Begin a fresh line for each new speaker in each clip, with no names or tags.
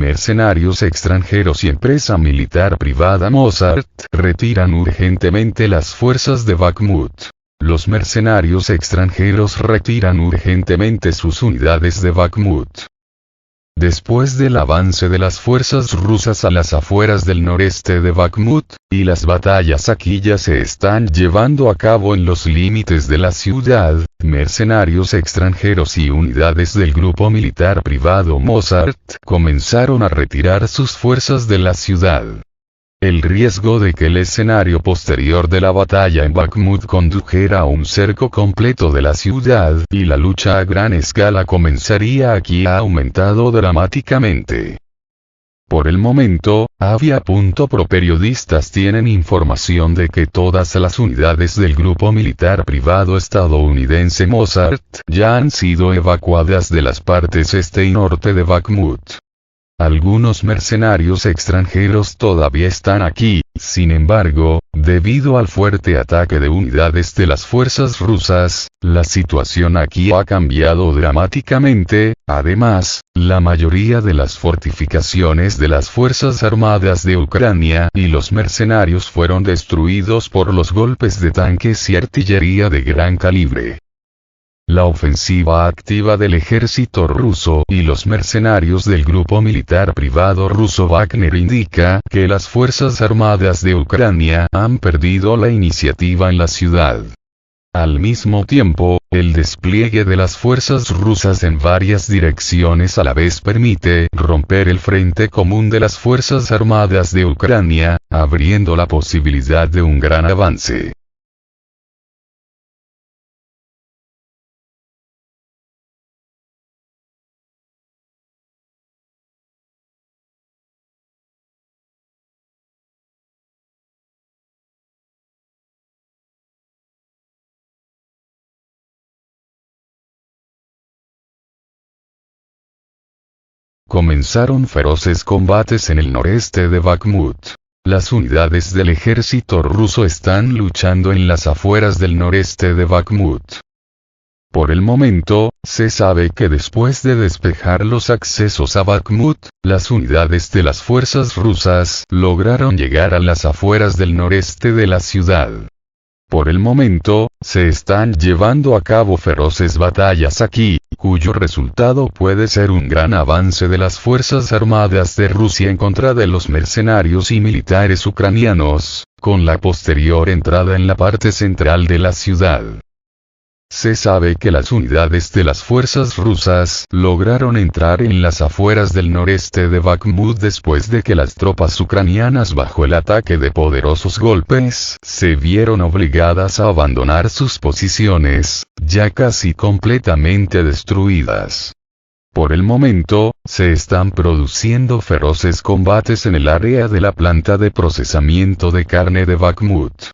mercenarios extranjeros y empresa militar privada Mossad retiran urgentemente las fuerzas de Bakhmut. Los mercenarios extranjeros retiran urgentemente sus unidades de Bakhmut. Después del avance de las fuerzas rusas a las afueras del noreste de Bakhmut, y las batallas aquí ya se están llevando a cabo en los límites de la ciudad, mercenarios extranjeros y unidades del grupo militar privado Mossad comenzaron a retirar sus fuerzas de la ciudad. El riesgo de que el escenario posterior de la batalla en Bakhmut condujera a un cerco completo de la ciudad y la lucha a gran escala comenzaría aquí ha aumentado dramáticamente. Por el momento, Avia.pro periodistas tienen información de que todas las unidades del grupo militar privado estadounidense Mossad ya han sido evacuadas de las partes este y norte de Bakhmut. Algunos mercenarios extranjeros todavía están aquí, sin embargo, debido al fuerte ataque de unidades de las fuerzas rusas, la situación aquí ha cambiado dramáticamente. Además, la mayoría de las fortificaciones de las Fuerzas Armadas de Ucrania y los mercenarios fueron destruidos por los golpes de tanques y artillería de gran calibre. La ofensiva activa del ejército ruso y los mercenarios del grupo militar privado ruso Wagner indica que las Fuerzas Armadas de Ucrania han perdido la iniciativa en la ciudad. Al mismo tiempo, el despliegue de las fuerzas rusas en varias direcciones a la vez permite romper el frente común de las Fuerzas Armadas de Ucrania, abriendo la posibilidad de un gran avance. Comenzaron feroces combates en el noreste de Bakhmut. Las unidades del ejército ruso están luchando en las afueras del noreste de Bakhmut. Por el momento, se sabe que después de despejar los accesos a Bakhmut, las unidades de las fuerzas rusas lograron llegar a las afueras del noreste de la ciudad. Por el momento, se están llevando a cabo feroces batallas aquí, cuyo resultado puede ser un gran avance de las Fuerzas Armadas de Rusia en contra de los mercenarios y militares ucranianos, con la posterior entrada en la parte central de la ciudad. Se sabe que las unidades de las fuerzas rusas lograron entrar en las afueras del noreste de Bakhmut después de que las tropas ucranianas bajo el ataque de poderosos golpes se vieron obligadas a abandonar sus posiciones, ya casi completamente destruidas. Por el momento, se están produciendo feroces combates en el área de la planta de procesamiento de carne de Bakhmut.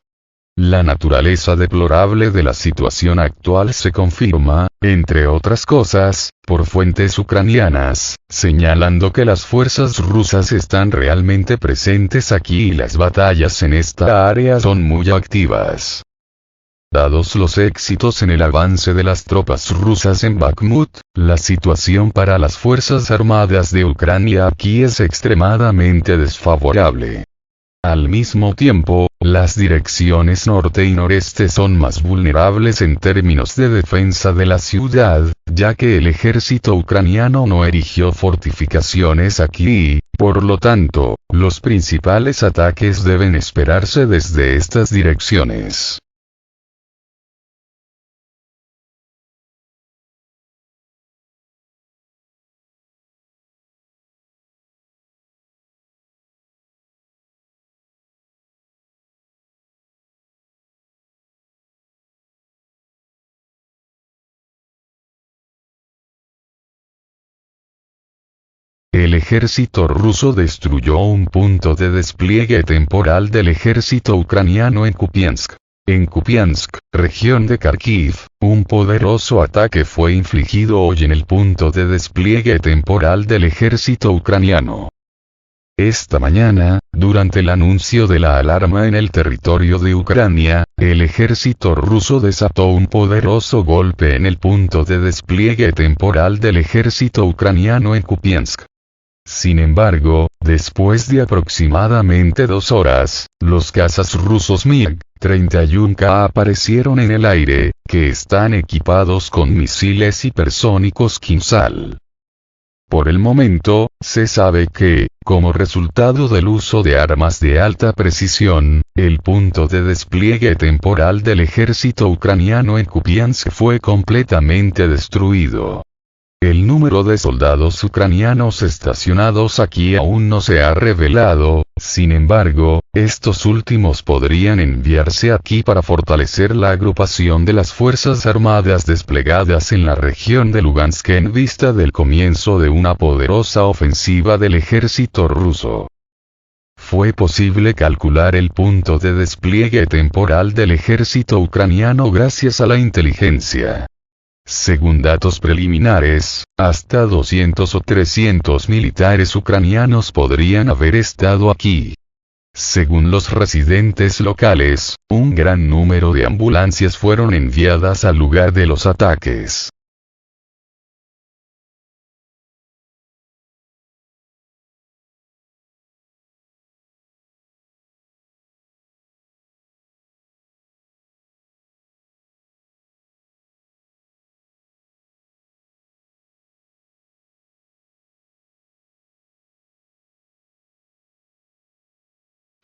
La naturaleza deplorable de la situación actual se confirma, entre otras cosas, por fuentes ucranianas, señalando que las fuerzas rusas están realmente presentes aquí y las batallas en esta área son muy activas. Dados los éxitos en el avance de las tropas rusas en Bakhmut, la situación para las Fuerzas Armadas de Ucrania aquí es extremadamente desfavorable. Al mismo tiempo, las direcciones norte y noreste son más vulnerables en términos de defensa de la ciudad, ya que el ejército ucraniano no erigió fortificaciones aquí y, por lo tanto, los principales ataques deben esperarse desde estas direcciones. El ejército ruso destruyó un punto de despliegue temporal del ejército ucraniano en Kupiansk. En Kupiansk, región de Kharkiv, un poderoso ataque fue infligido hoy en el punto de despliegue temporal del ejército ucraniano. Esta mañana, durante el anuncio de la alarma en el territorio de Ucrania, el ejército ruso desató un poderoso golpe en el punto de despliegue temporal del ejército ucraniano en Kupiansk. Sin embargo, después de aproximadamente 2 horas, los cazas rusos MiG-31K aparecieron en el aire, que están equipados con misiles hipersónicos Kinzhal. Por el momento, se sabe que, como resultado del uso de armas de alta precisión, el punto de despliegue temporal del ejército ucraniano en Kupiansk fue completamente destruido. El número de soldados ucranianos estacionados aquí aún no se ha revelado, sin embargo, estos últimos podrían enviarse aquí para fortalecer la agrupación de las Fuerzas Armadas desplegadas en la región de Lugansk en vista del comienzo de una poderosa ofensiva del ejército ruso. Fue posible calcular el punto de despliegue temporal del ejército ucraniano gracias a la inteligencia. Según datos preliminares, hasta 200 o 300 militares ucranianos podrían haber estado aquí. Según los residentes locales, un gran número de ambulancias fueron enviadas al lugar de los ataques.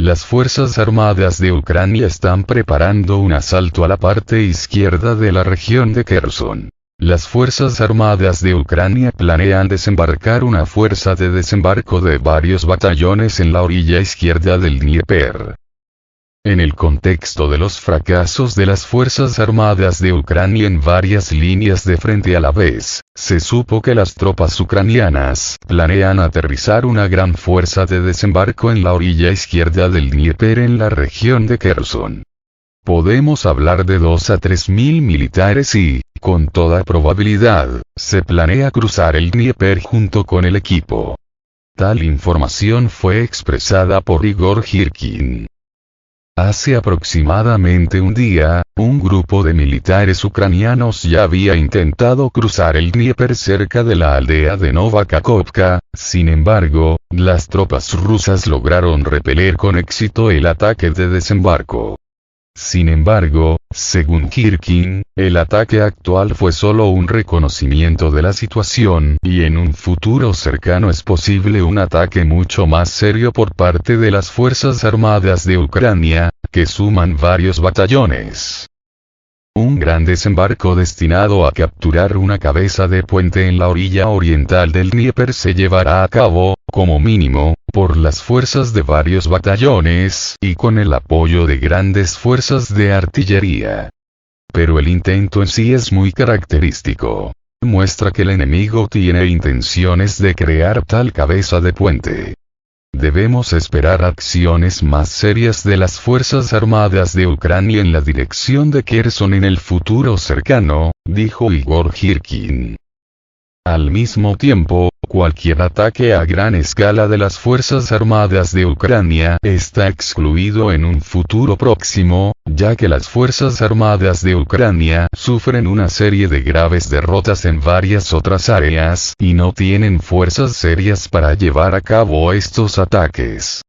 Las Fuerzas Armadas de Ucrania están preparando un asalto a la parte izquierda de la región de Kherson. Las Fuerzas Armadas de Ucrania planean desembarcar una fuerza de desembarco de varios batallones en la orilla izquierda del Dnieper. En el contexto de los fracasos de las Fuerzas Armadas de Ucrania en varias líneas de frente a la vez, se supo que las tropas ucranianas planean aterrizar una gran fuerza de desembarco en la orilla izquierda del Dnieper en la región de Kherson. Podemos hablar de 2 a 3 mil militares y, con toda probabilidad, se planea cruzar el Dnieper junto con el equipo. Tal información fue expresada por Igor Girkin. Hace aproximadamente un día, un grupo de militares ucranianos ya había intentado cruzar el Dnieper cerca de la aldea de Nova Kakhovka, sin embargo, las tropas rusas lograron repeler con éxito el ataque de desembarco. Sin embargo, según Girkin, el ataque actual fue solo un reconocimiento de la situación y en un futuro cercano es posible un ataque mucho más serio por parte de las Fuerzas Armadas de Ucrania, que suman varios batallones. Un gran desembarco destinado a capturar una cabeza de puente en la orilla oriental del Dnieper se llevará a cabo, como mínimo, por las fuerzas de varios batallones y con el apoyo de grandes fuerzas de artillería. Pero el intento en sí es muy característico. Muestra que el enemigo tiene intenciones de crear tal cabeza de puente. Debemos esperar acciones más serias de las Fuerzas Armadas de Ucrania en la dirección de Kherson en el futuro cercano, dijo Igor Girkin. Al mismo tiempo, cualquier ataque a gran escala de las Fuerzas Armadas de Ucrania está excluido en un futuro próximo, ya que las Fuerzas Armadas de Ucrania sufren una serie de graves derrotas en varias otras áreas y no tienen fuerzas serias para llevar a cabo estos ataques.